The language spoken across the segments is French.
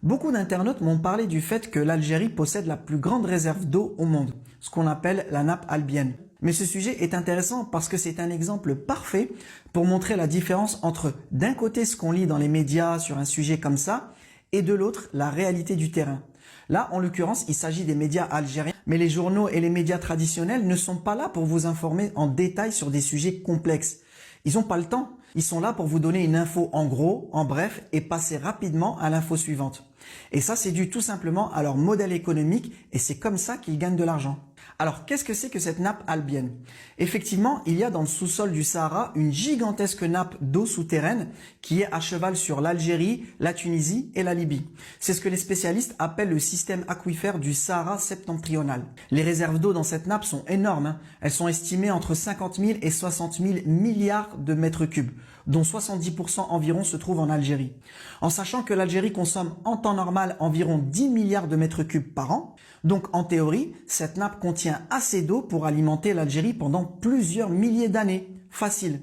Beaucoup d'internautes m'ont parlé du fait que l'Algérie possède la plus grande réserve d'eau au monde, ce qu'on appelle la nappe albienne. Mais ce sujet est intéressant parce que c'est un exemple parfait pour montrer la différence entre d'un côté ce qu'on lit dans les médias sur un sujet comme ça et de l'autre la réalité du terrain. Là, en l'occurrence, il s'agit des médias algériens, mais les journaux et les médias traditionnels ne sont pas là pour vous informer en détail sur des sujets complexes. Ils n'ont pas le temps. Ils sont là pour vous donner une info en gros, en bref, et passer rapidement à l'info suivante. Et ça, c'est dû tout simplement à leur modèle économique et c'est comme ça qu'ils gagnent de l'argent. Alors, qu'est-ce que c'est que cette nappe albienne? Effectivement, il y a dans le sous-sol du Sahara une gigantesque nappe d'eau souterraine qui est à cheval sur l'Algérie, la Tunisie et la Libye. C'est ce que les spécialistes appellent le système aquifère du Sahara septentrional. Les réserves d'eau dans cette nappe sont énormes. Elles sont estimées entre 50 000 et 60 000 milliards de mètres cubes, dont 70% environ se trouvent en Algérie. En sachant que l'Algérie consomme en temps normal environ 10 milliards de mètres cubes par an, donc en théorie, cette nappe contient assez d'eau pour alimenter l'Algérie pendant plusieurs milliers d'années. Facile.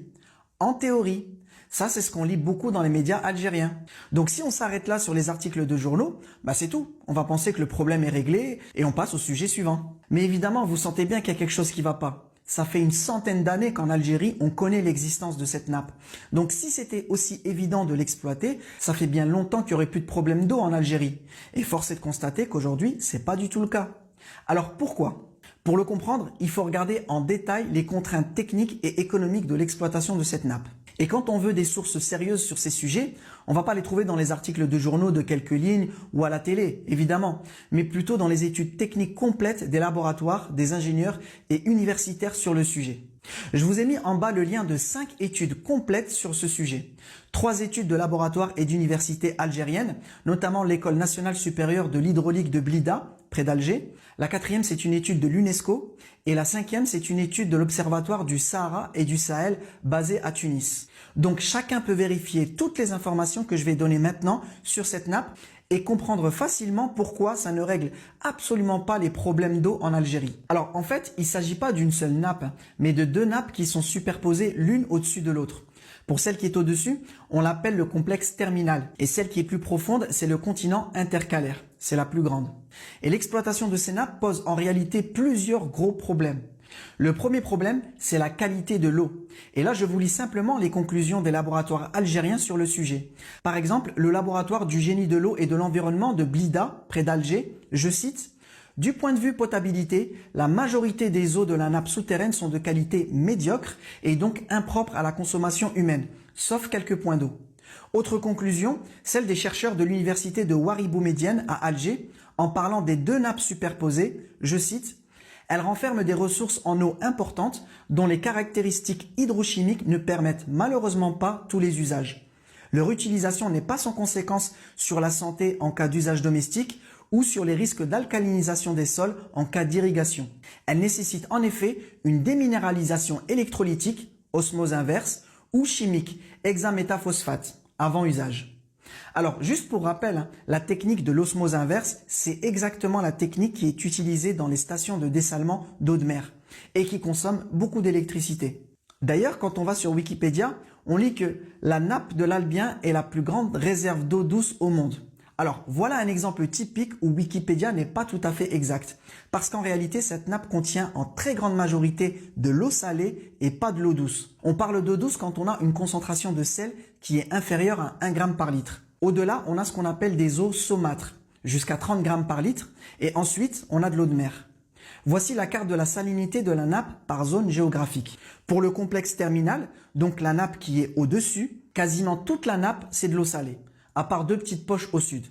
En théorie. Ça, c'est ce qu'on lit beaucoup dans les médias algériens. Donc si on s'arrête là sur les articles de journaux, c'est tout. On va penser que le problème est réglé et on passe au sujet suivant. Mais évidemment, vous sentez bien qu'il y a quelque chose qui ne va pas. Ça fait une centaine d'années qu'en Algérie, on connaît l'existence de cette nappe. Donc si c'était aussi évident de l'exploiter, ça fait bien longtemps qu'il n'y aurait plus de problème d'eau en Algérie. Et force est de constater qu'aujourd'hui, c'est pas du tout le cas. Alors pourquoi ? Pour le comprendre, il faut regarder en détail les contraintes techniques et économiques de l'exploitation de cette nappe. Et quand on veut des sources sérieuses sur ces sujets, on ne va pas les trouver dans les articles de journaux de quelques lignes ou à la télé, évidemment, mais plutôt dans les études techniques complètes des laboratoires, des ingénieurs et universitaires sur le sujet. Je vous ai mis en bas le lien de 5 études complètes sur ce sujet. 3 études de laboratoires et d'universités algériennes, notamment l'École nationale supérieure de l'hydraulique de Blida, près d'Alger. La 4e, c'est une étude de l'UNESCO. Et la 5e, c'est une étude de l'Observatoire du Sahara et du Sahel, basé à Tunis. Donc chacun peut vérifier toutes les informations que je vais donner maintenant sur cette nappe et comprendre facilement pourquoi ça ne règle absolument pas les problèmes d'eau en Algérie. Alors en fait, il ne s'agit pas d'une seule nappe, mais de 2 nappes qui sont superposées l'une au-dessus de l'autre. Pour celle qui est au-dessus, on l'appelle le complexe terminal. Et celle qui est plus profonde, c'est le continent intercalaire. C'est la plus grande. Et l'exploitation de ces nappes pose en réalité plusieurs gros problèmes. Le premier problème, c'est la qualité de l'eau. Et là, je vous lis simplement les conclusions des laboratoires algériens sur le sujet. Par exemple, le laboratoire du génie de l'eau et de l'environnement de Blida, près d'Alger, je cite: « Du point de vue potabilité, la majorité des eaux de la nappe souterraine sont de qualité médiocre et donc impropres à la consommation humaine, sauf quelques points d'eau. » Autre conclusion, celle des chercheurs de l'université de Ouari-Boumedienne à Alger, en parlant des 2 nappes superposées, je cite: « Elles renferment des ressources en eau importantes dont les caractéristiques hydrochimiques ne permettent malheureusement pas tous les usages. Leur utilisation n'est pas sans conséquence sur la santé en cas d'usage domestique ou sur les risques d'alcalinisation des sols en cas d'irrigation. Elle nécessite en effet une déminéralisation électrolytique, osmose inverse, ou chimique, hexamétaphosphate, avant usage. » Alors, juste pour rappel, la technique de l'osmose inverse, c'est exactement la technique qui est utilisée dans les stations de dessalement d'eau de mer et qui consomme beaucoup d'électricité. D'ailleurs, quand on va sur Wikipédia, on lit que la nappe de l'Albien est la plus grande réserve d'eau douce au monde. Alors, voilà un exemple typique où Wikipédia n'est pas tout à fait exact, parce qu'en réalité, cette nappe contient en très grande majorité de l'eau salée et pas de l'eau douce. On parle d'eau douce quand on a une concentration de sel qui est inférieure à 1 gramme par litre. Au-delà, on a ce qu'on appelle des eaux saumâtres, jusqu'à 30 grammes par litre, et ensuite, on a de l'eau de mer. Voici la carte de la salinité de la nappe par zone géographique. Pour le complexe terminal, donc la nappe qui est au-dessus, quasiment toute la nappe, c'est de l'eau salée, à part 2 petites poches au sud.